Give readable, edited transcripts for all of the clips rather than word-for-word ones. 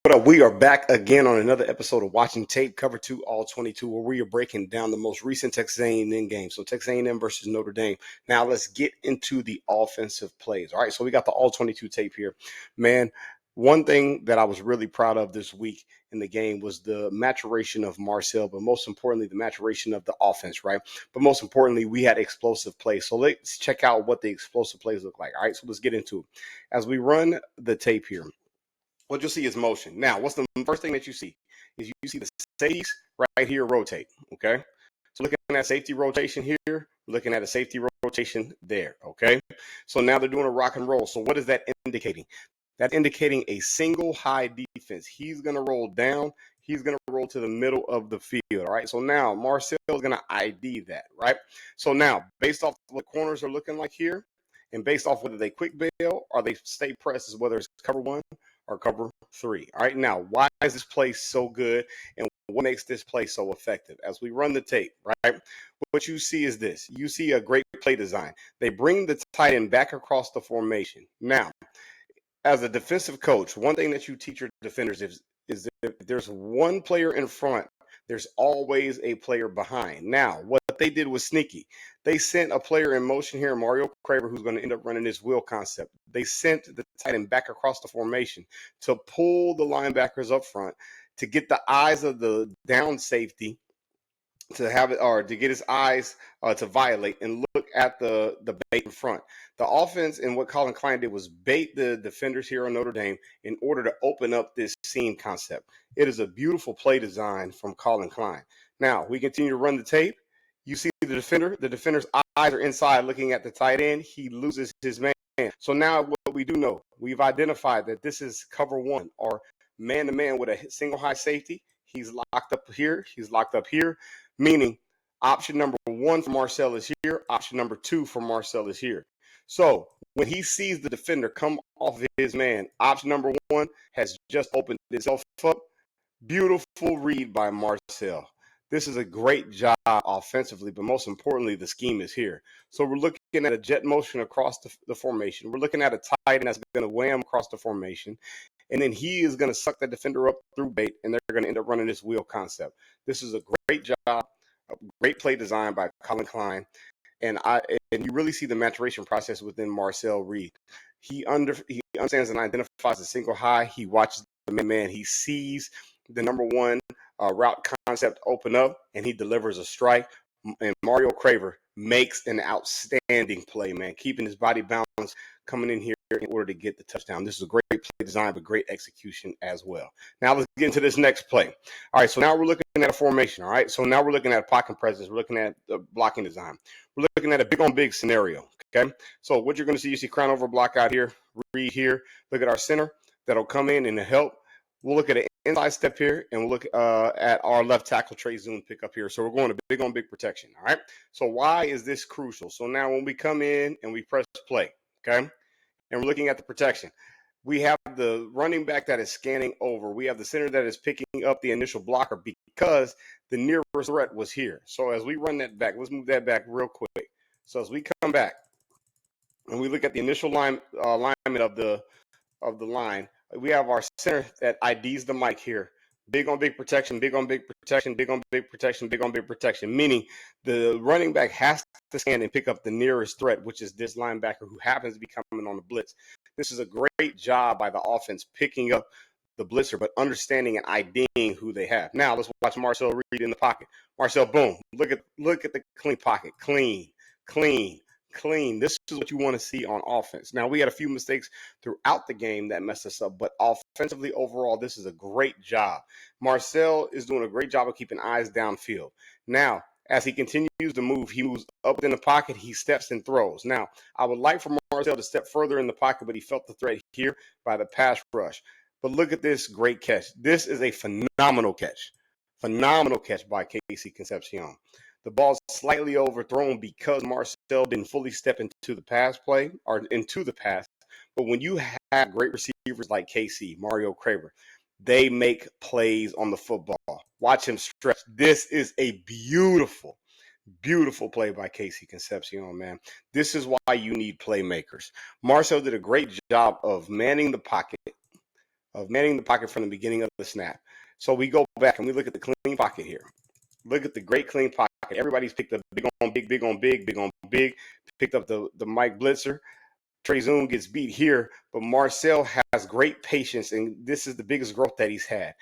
What up? We are back again on another episode of Watching Tape, Cover 2, All-22, where we are breaking down the most recent Texas A&M game. So Texas A&M versus Notre Dame. Now let's get into the offensive plays. All right, so we got the All-22 tape here. Man, one thing that I was really proud of this week in the game was the maturation of Marcel, but most importantly, the maturation of the offense, right? But most importantly, we had explosive plays. So let's check out what the explosive plays look like. All right, so let's get into it. As we run the tape here, what you'll see is motion. Now, what's the first thing that you see? Is you see the safeties right here rotate, okay? So looking at safety rotation here, looking at a safety rotation there, okay? So now they're doing a rock and roll. So what is that indicating? That's indicating a single high defense. He's going to roll down. He's going to roll to the middle of the field, all right? So now Marcel is going to ID that, right? So now, based off what corners are looking like here, and based off whether they quick bail or they stay presses, whether it's cover one or cover three. All right, now, why is this play so good and what makes this play so effective? As we run the tape, right, what you see is this. You see a great play design. They bring the tight end back across the formation. Now, as a defensive coach, one thing that you teach your defenders is that if there's one player in front, there's always a player behind. Now, what they did was sneaky. They sent a player in motion here, Mario Craver, who's going to end up running this wheel concept. They sent the tight end back across the formation to pull the linebackers up front to get the eyes of the down safety to have it, or to get his eyes to violate and look at the bait in front. The offense and what Colin Klein did was bait the defenders here on Notre Dame in order to open up this seam concept. It is a beautiful play design from Colin Klein. Now, we continue to run the tape. You see the defender. The defender's eyes are inside looking at the tight end. He loses his man. So now what we do know, we've identified that this is cover one or man-to-man with a single high safety. He's locked up here. He's locked up here. Meaning option number one for Marcel is here. Option number two for Marcel is here. So when he sees the defender come off his man, option number one has just opened itself up. Beautiful read by Marcel. This is a great job offensively, but most importantly, the scheme is here. So we're looking at a jet motion across the formation. We're looking at a tight end that's going to wham across the formation. And then he is going to suck that defender up through bait, and they're going to end up running this wheel concept. This is a great job, a great play design by Colin Klein. And you really see the maturation process within Marcel Reed. He understands and identifies a single high. He watches the man. He sees the number one route concept open up, and he delivers a strike. And Mario Craver makes an outstanding play, man, keeping his body balanced, coming in here in order to get the touchdown. This is a great play design, but great execution as well. Now let's get into this next play. All right, so now we're looking at a formation, all right? So now we're looking at a pocket presence. We're looking at the blocking design. We're looking at a big-on-big scenario, okay? So what you're going to see, you see crown over block out here, Reed here. Look at our center that'll come in and help. We'll look at an inside step here, and we'll look at our left tackle, Trey Zoom, pick up here. So we're going to big-on-big protection, all right? So why is this crucial? So now when we come in and we press play, okay, and we're looking at the protection, we have the running back that is scanning over. We have the center that is picking up the initial blocker because the nearest threat was here. So as we run that back, let's move that back real quick. So as we come back and we look at the initial alignment of the line, we have our center that IDs the mic here. Big on big protection, big on big protection, big on big protection, big on big protection, meaning the running back has to scan and pick up the nearest threat, which is this linebacker who happens to be coming on the blitz. This is a great job by the offense picking up the blitzer, but understanding and IDing who they have. Now let's watch Marcel Reed in the pocket. Marcel, boom, look at the clean pocket, clean. This is what you want to see on offense. Now, we had a few mistakes throughout the game that messed us up, but offensively, overall, this is a great job. Marcel is doing a great job of keeping eyes downfield. Now, as he continues to move, he moves up in the pocket, he steps and throws. Now, I would like for Marcel to step further in the pocket, but he felt the threat here by the pass rush. But look at this great catch. This is a phenomenal catch. Phenomenal catch by Casey Concepcion. The ball's slightly overthrown because Marcel didn't fully step into the pass play or into the pass. But when you have great receivers like KC, Mario Craver, they make plays on the football. Watch him stretch. This is a beautiful, beautiful play by Casey Concepcion, man. This is why you need playmakers. Marcel did a great job of manning the pocket, of manning the pocket from the beginning of the snap. So we go back and we look at the clean pocket here. Look at the great clean pocket. Everybody's picked up big on big, big on big, big on big. Picked up the Mike Blitzer. Trey Zoom gets beat here, but Marcel has great patience, and this is the biggest growth that he's had.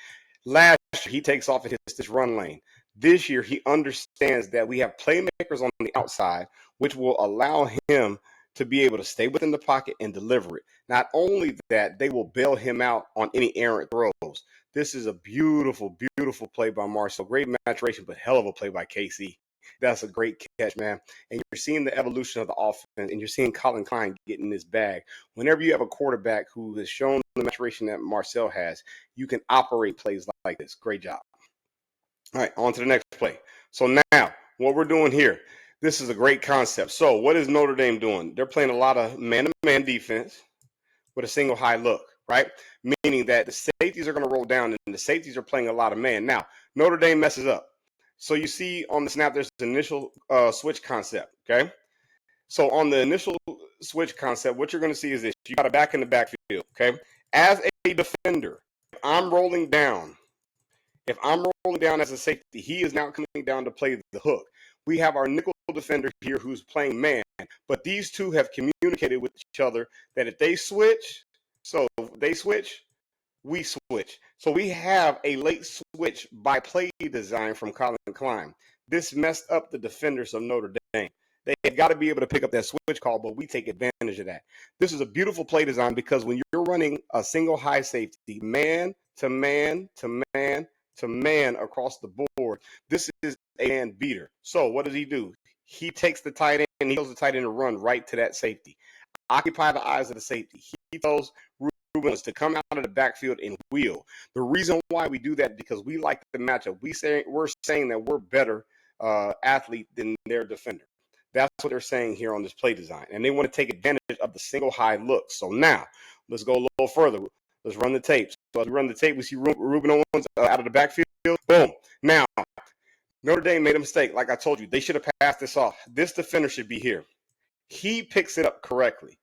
Last year, he takes off and hits this run lane. This year, he understands that we have playmakers on the outside, which will allow him to be able to stay within the pocket and deliver it. Not only that, they will bail him out on any errant throws. This is a beautiful, beautiful play by Marcel. Great maturation, but hell of a play by KC. That's a great catch, man. And you're seeing the evolution of the offense, and you're seeing Colin Klein getting this bag. Whenever you have a quarterback who has shown the maturation that Marcel has, you can operate plays like this. Great job. All right, on to the next play. So now, what we're doing here, this is a great concept. So what is Notre Dame doing? They're playing a lot of man-to-man defense with a single high look, right? Meaning that the safeties are going to roll down, and the safeties are playing a lot of man. Now, Notre Dame messes up. So you see on the snap, there's an initial switch concept, okay? So on the initial switch concept, what you're going to see is this. You got a back in the backfield, okay? As a defender, if I'm rolling down as a safety, he is now coming down to play the hook. We have our nickel defender here who's playing man, but these two have communicated with each other that if they switch, we switch. So we have a late switch by play design from Colin Klein. This messed up the defenders of Notre Dame. They've got to be able to pick up that switch call, but we take advantage of that. This is a beautiful play design because when you're running a single high safety, man to man to man to man across the board, this is a man beater. So what does he do? He takes the tight end and he tells the tight end to run right to that safety. Occupy the eyes of the safety. He tells Rubens to come out of the backfield and wheel. The reason why we do that is because we like the matchup. We're saying that we're better athlete than their defender. That's what they're saying here on this play design. And they want to take advantage of the single high look. So now, let's go a little further. Let's run the tape. So as we run the tape, we see Ruben Owens out of the backfield. Boom. Now, Notre Dame made a mistake. Like I told you, they should have passed this off. This defender should be here. He picks it up correctly.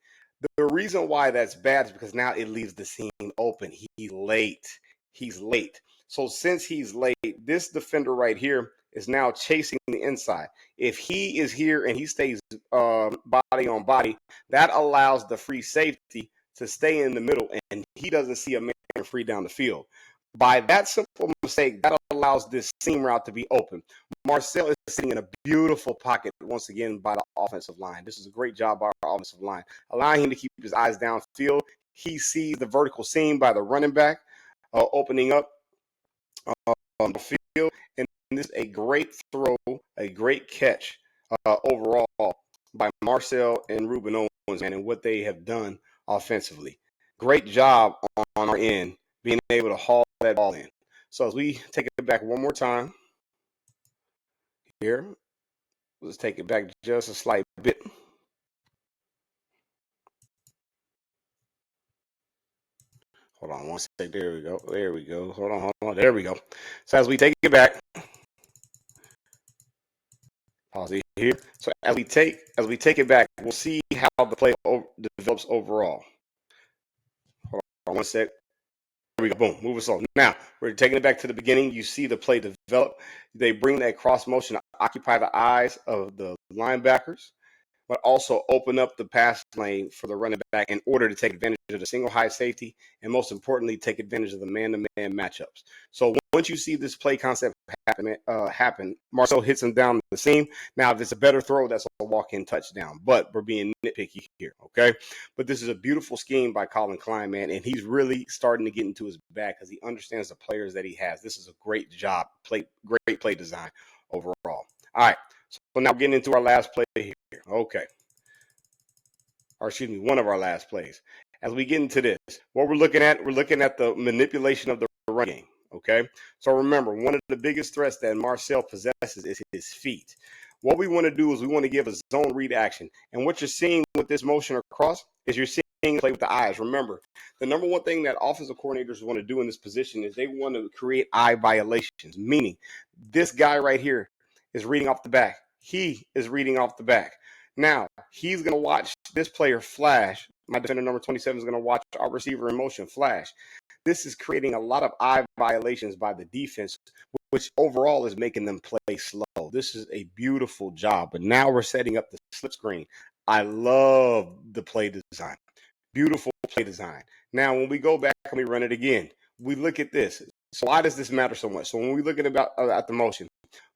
The reason why that's bad is because now it leaves the seam open. He's late. So since he's late, this defender right here is now chasing the inside. If he is here and he stays body on body, that allows the free safety to stay in the middle, and he doesn't see a man free down the field. By that simple mistake, that allows this seam route to be open. Marcel is sitting in a beautiful pocket once again by the offensive line. This is a great job by our offensive line, allowing him to keep his eyes downfield. He sees the vertical seam by the running back opening up on the field, and this is a great throw, a great catch overall by Marcel and Ruben Owens, man, and what they have done offensively. Great job on our end, being able to haul that ball in. So as we take it back one more time here, let's take it back just a slight bit. Hold on one second. There we go. Hold on. There we go. So as we take it back, pause it here. So as we take it back, we'll see how the play develops overall. Hold on one sec. There we go. Boom. Move us on. Now, we're taking it back to the beginning. You see the play develop. They bring that cross motion to occupy the eyes of the linebackers, but also open up the pass lane for the running back in order to take advantage of the single high safety and, most importantly, take advantage of the man-to-man matchups. So once you see this play concept happen, Marcel hits him down the seam. Now, if it's a better throw, that's a walk-in touchdown, but we're being nitpicky here, okay? But this is a beautiful scheme by Colin Klein, man, and he's really starting to get into his bag because he understands the players that he has. This is a great job, great play design overall. All right, so now getting into our last play here. Okay. Or excuse me, one of our last plays. As we get into this, what we're looking at the manipulation of the run game. Okay. So remember, one of the biggest threats that Marcel possesses is his feet. What we want to do is we want to give a zone read action. And what you're seeing with this motion across is you're seeing play with the eyes. Remember, the number one thing that offensive coordinators want to do in this position is they want to create eye violations, meaning this guy right here is reading off the back. He is reading off the back. Now, he's going to watch this player flash. My defender number 27 is going to watch our receiver in motion flash. This is creating a lot of eye violations by the defense, which overall is making them play slow. This is a beautiful job. But now we're setting up the slip screen. I love the play design. Beautiful play design. Now, when we go back and we run it again, we look at this. So why does this matter so much? So when we look at the motion,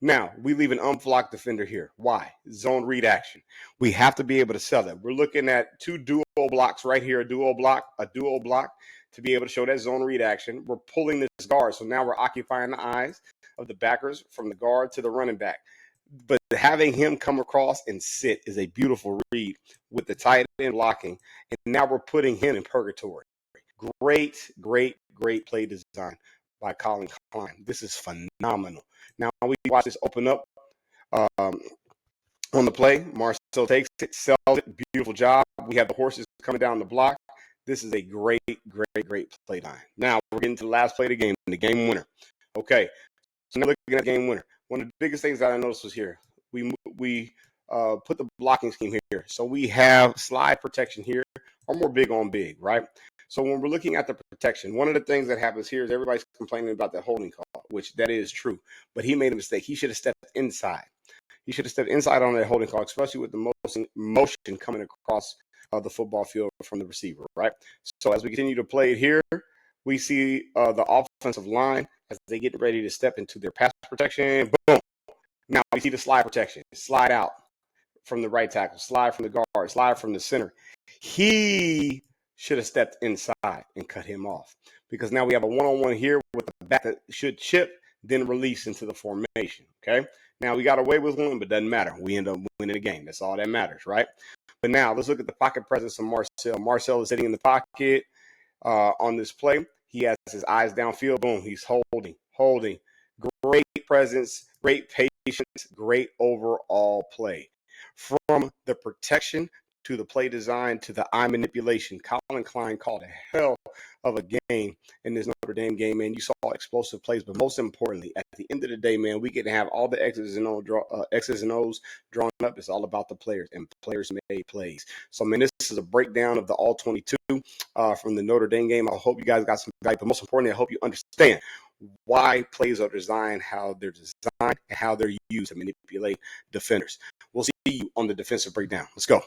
now we leave an unblocked defender here. Why? Zone read action. We have to be able to sell it. We're looking at two dual blocks right here, a dual block to be able to show that zone read action. We're pulling this guard. So now we're occupying the eyes of the backers from the guard to the running back. But having him come across and sit is a beautiful read with the tight end blocking. And now we're putting him in purgatory. Great play design by Colin Klein. This is phenomenal. Now we watch this open up on the play. Marcel takes it, sells it. Beautiful job. We have the horses coming down the block. This is a great play design. Now we're getting to the last play of the game winner. Okay, so now looking at game winner. One of the biggest things that I noticed was here. We put the blocking scheme here. So we have slide protection here, or more big on big, right? So when we're looking at the protection, one of the things that happens here is everybody's complaining about that holding call, which that is true. But he made a mistake. He should have stepped inside. He should have stepped inside on that holding call, especially with the motion coming across the football field from the receiver, right? So as we continue to play it here, we see the offensive line as they get ready to step into their pass protection. Boom. Now we see the slide protection. Slide out from the right tackle, slide from the guard, slide from the center. He should have stepped inside and cut him off, because now we have a one-on-one here with the back that should chip, then release into the formation, okay? Now we got away with one, but doesn't matter. We end up winning the game. That's all that matters, right? But now let's look at the pocket presence of Marcel. Marcel is sitting in the pocket on this play. He has his eyes downfield. Boom, he's holding. Great presence, great patience, great overall play. From the protection to the play design to the eye manipulation, Colin Klein called a hell of a game in this Notre Dame game, man. You saw explosive plays, but most importantly, at the end of the day, man, we get to have all the X's and O's drawn up. It's all about the players, and players made plays. So, man, this is a breakdown of the All-22 from the Notre Dame game. I hope you guys got some value, but most importantly, I hope you understand why plays are designed, how they're designed, and how they're used to manipulate defenders. We'll see you on the defensive breakdown. Let's go.